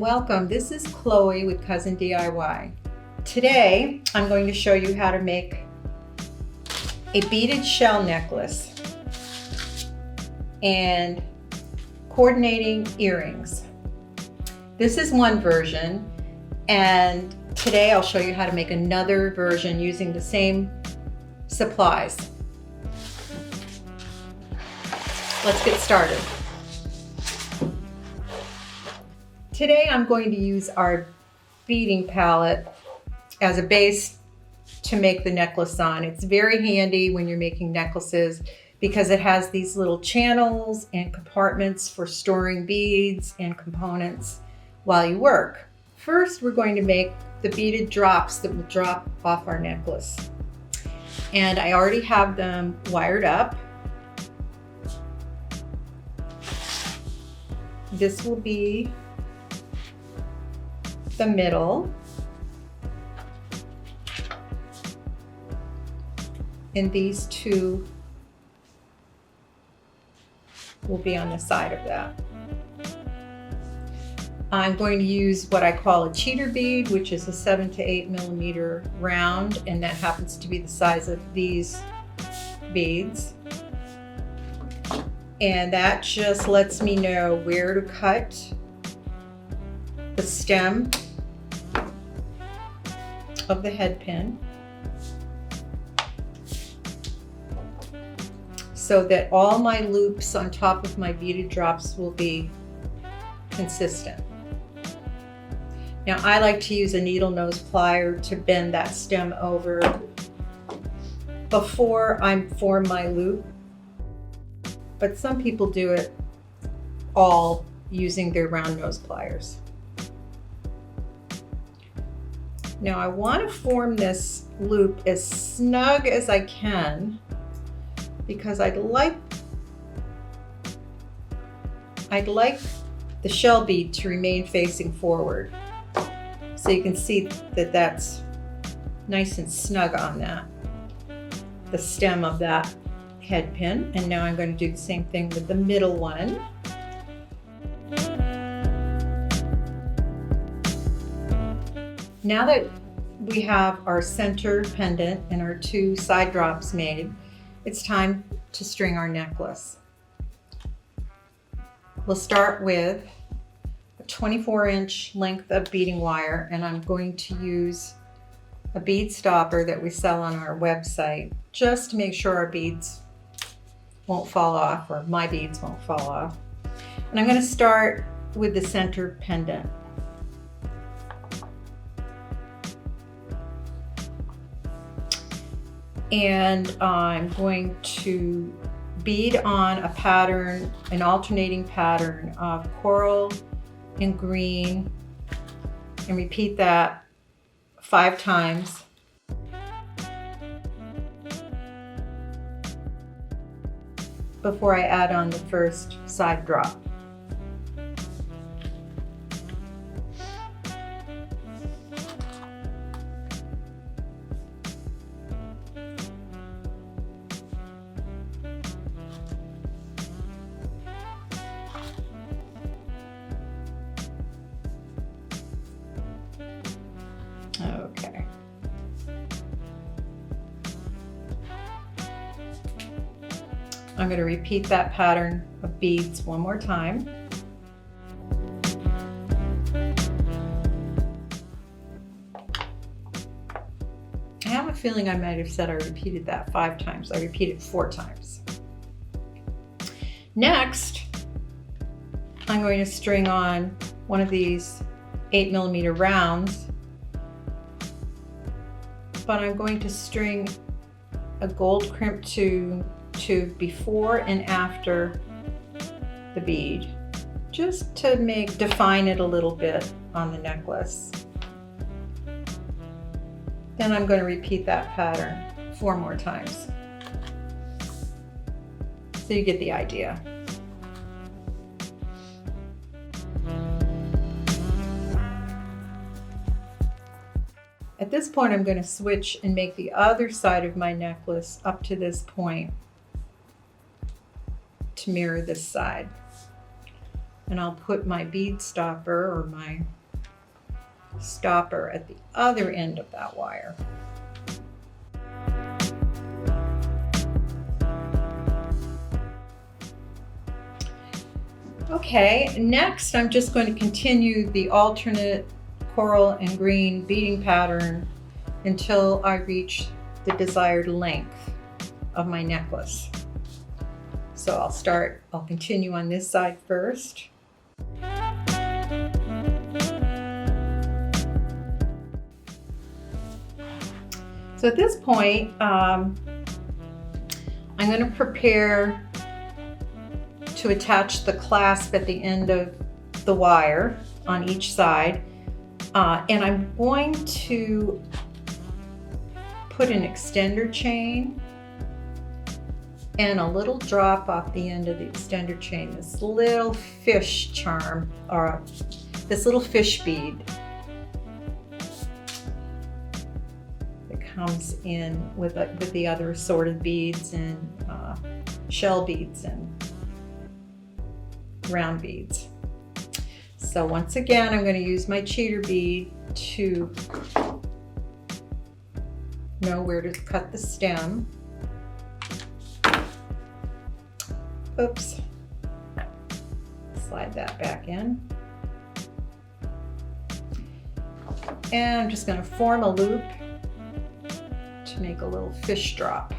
welcome. This is Chloe with Cousin DIY. Today I'm going to show you how to make a beaded shell necklace and coordinating earrings. This is one version, and today I'll show you how to make another version using the same supplies. Let's get started. Today I'm going to use our beading palette as a base to make the necklace on. It's very handy when you're making necklaces because it has these little channels and compartments for storing beads and components while you work. First, we're going to make the beaded drops that will drop off our necklace. And I already have them wired up. This will be the middle, and these two will be on the side of that. I'm going to use what I call a cheater bead, which is a 7 to 8 millimeter round, and that happens to be the size of these beads. And that just lets me know where to cut the stem of the head pin so that all my loops on top of my beaded drops will be consistent. Now I like to use a needle nose plier to bend that stem over before I form my loop, but some people do it all using their round nose pliers. Now I want to form this loop as snug as I can because I'd like the shell bead to remain facing forward. So you can see that that's nice and snug on that, the stem of that head pin. And now I'm going to do the same thing with the middle one. Now that we have our center pendant and our two side drops made, it's time to string our necklace. We'll start with a 24-inch length of beading wire, and I'm going to use a bead stopper that we sell on our website just to make sure our beads won't fall off, or my beads won't fall off. And I'm going to start with the center pendant. And I'm going to bead on a pattern, an alternating pattern of coral and green, and repeat that 5 times. Before I add on the first side drop. Okay. I'm going to repeat that pattern of beads one more time. I have a feeling I might have said I repeated that 5 times. I repeated 4 times. Next, I'm going to string on one of these 8 millimeter rounds, but I'm going to string a gold crimp tube before and after the bead, just to define it a little bit on the necklace. Then I'm going to repeat that pattern 4 more times. So you get the idea. At this point, I'm going to switch and make the other side of my necklace up to this point to mirror this side. And I'll put my bead stopper or my stopper at the other end of that wire. Okay, next I'm just going to continue the alternate coral and green beading pattern until I reach the desired length of my necklace. So I'll continue on this side first. So at this point, I'm going to prepare to attach the clasp at the end of the wire on each side. And I'm going to put an extender chain and a little drop off the end of the extender chain, this little fish charm, or this little fish bead that comes in with the other assorted beads and shell beads and round beads. So once again, I'm going to use my cheater bead to know where to cut the stem. Oops. Slide that back in. And I'm just going to form a loop to make a little fish drop.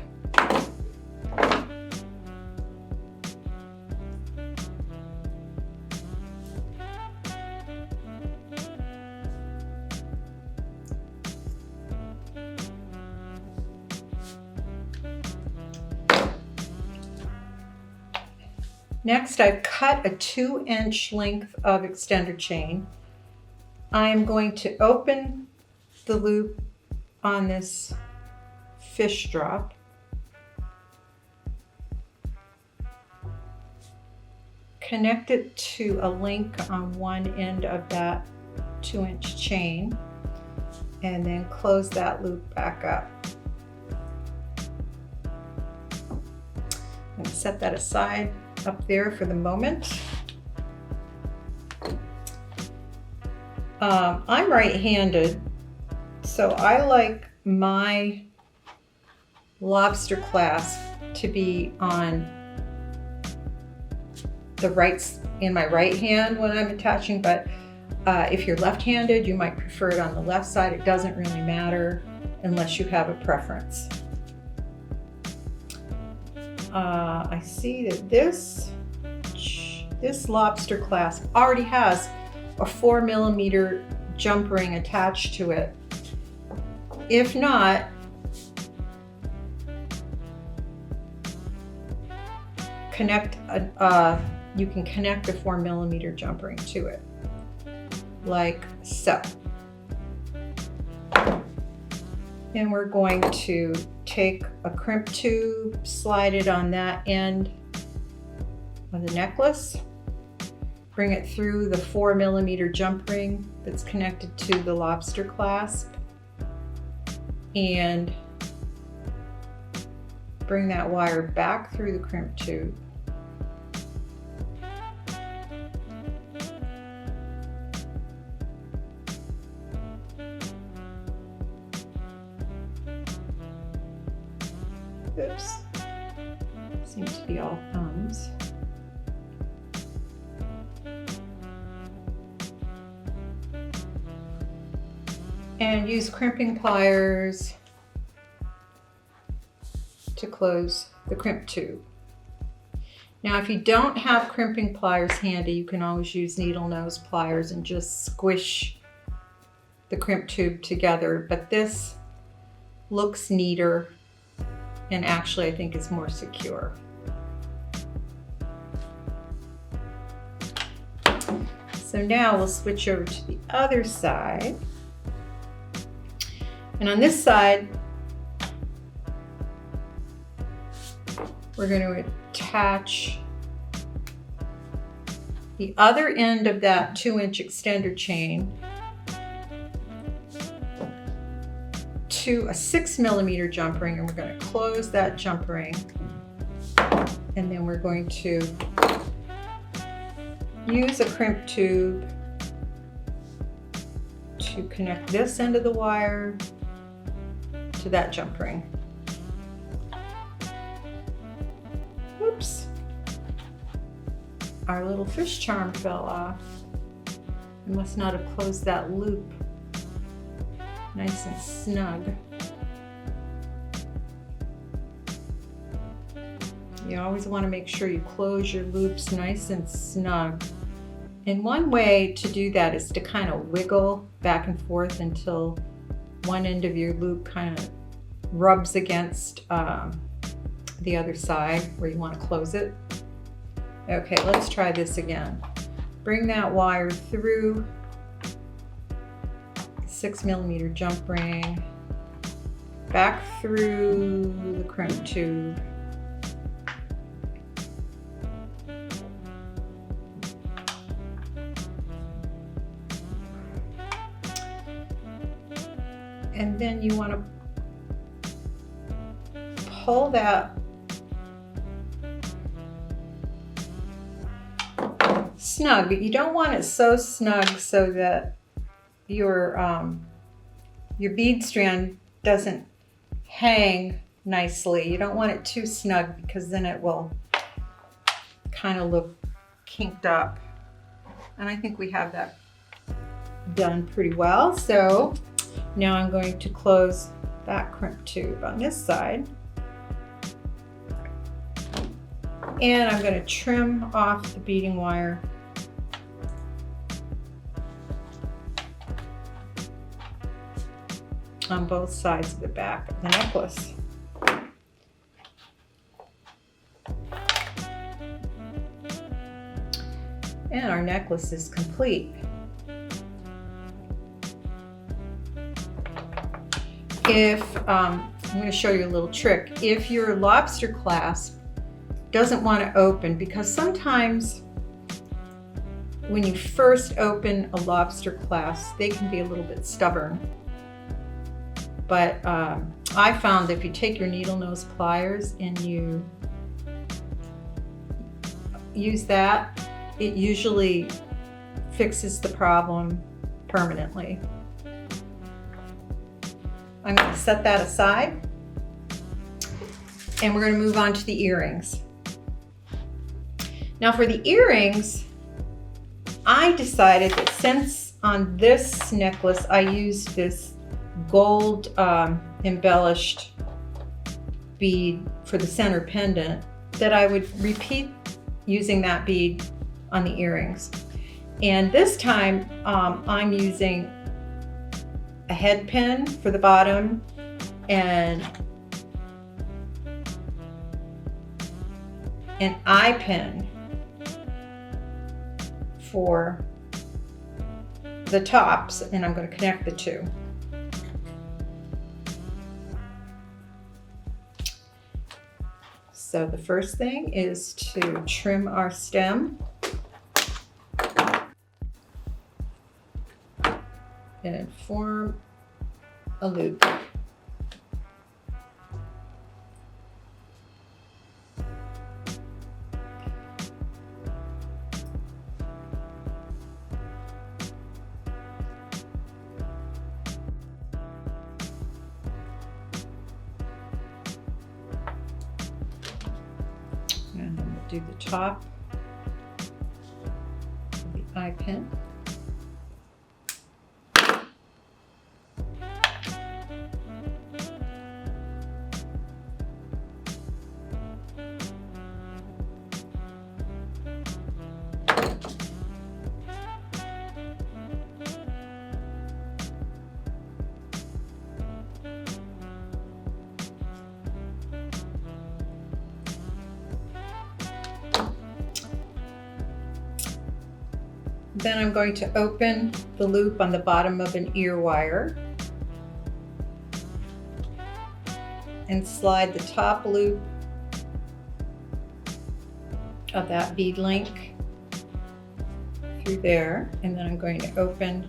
Next, I've cut a 2-inch length of extender chain. I'm going to open the loop on this fish drop. Connect it to a link on one end of that 2-inch chain, and then close that loop back up. I'm going to set that aside up there for the moment. I'm right-handed, so I like my lobster clasp to be on in my right hand when I'm attaching, but if you're left-handed, you might prefer it on the left side. It doesn't really matter unless you have a preference. I see that this lobster clasp already has a 4mm jump ring attached to it. If not, you can connect a 4mm jump ring to it, like so. And we're going to take a crimp tube, slide it on that end of the necklace, bring it through the 4mm jump ring that's connected to the lobster clasp, and bring that wire back through the crimp tube. Oops, seems to be all thumbs. And use crimping pliers to close the crimp tube. Now, if you don't have crimping pliers handy, you can always use needle nose pliers and just squish the crimp tube together, but this looks neater and actually I think is more secure. So now we'll switch over to the other side. And on this side, we're going to attach the other end of that 2-inch extender chain to a 6mm jump ring, and we're going to close that jump ring, and then we're going to use a crimp tube to connect this end of the wire to that jump ring. Oops. Our little fish charm fell off. We must not have closed that loop nice and snug. You always want to make sure you close your loops nice and snug. And one way to do that is to kind of wiggle back and forth until one end of your loop kind of rubs against the other side where you want to close it. Okay, let's try this again. Bring that wire through 6mm jump ring, back through the crimp tube, and then you want to pull that snug, but you don't want it so snug so that your bead strand doesn't hang nicely. You don't want it too snug because then it will kind of look kinked up. And I think we have that done pretty well. So now I'm going to close that crimp tube on this side. And I'm going to trim off the beading wire on both sides of the back of the necklace. And our necklace is complete. I'm going to show you a little trick. If your lobster clasp doesn't want to open, because sometimes when you first open a lobster clasp, they can be a little bit stubborn. But I found that if you take your needle nose pliers and you use that, it usually fixes the problem permanently. I'm going to set that aside, and we're going to move on to the earrings. Now for the earrings, I decided that since on this necklace I used this gold embellished bead for the center pendant, that I would repeat using that bead on the earrings. And this time I'm using a head pin for the bottom and an eye pin for the tops, and I'm going to connect the two. So the first thing is to trim our stem and form a loop. And then we'll do the top of the eye pin. Then I'm going to open the loop on the bottom of an ear wire and slide the top loop of that bead link through there, and then I'm going to open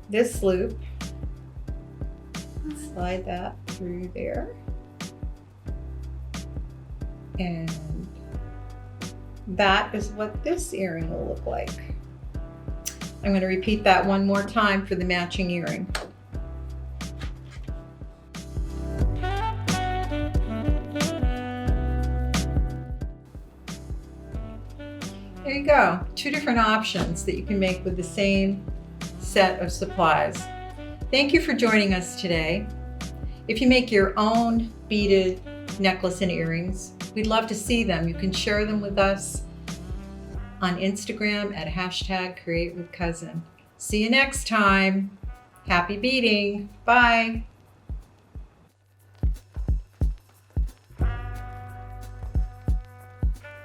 this loop, slide that through there, and that is what this earring will look like. I'm going to repeat that one more time for the matching earring. There you go, 2 different options that you can make with the same set of supplies. Thank you for joining us today. If you make your own beaded necklace and earrings, we'd love to see them. You can share them with us on Instagram at #CreateWithCousin. See you next time. Happy beading. Bye.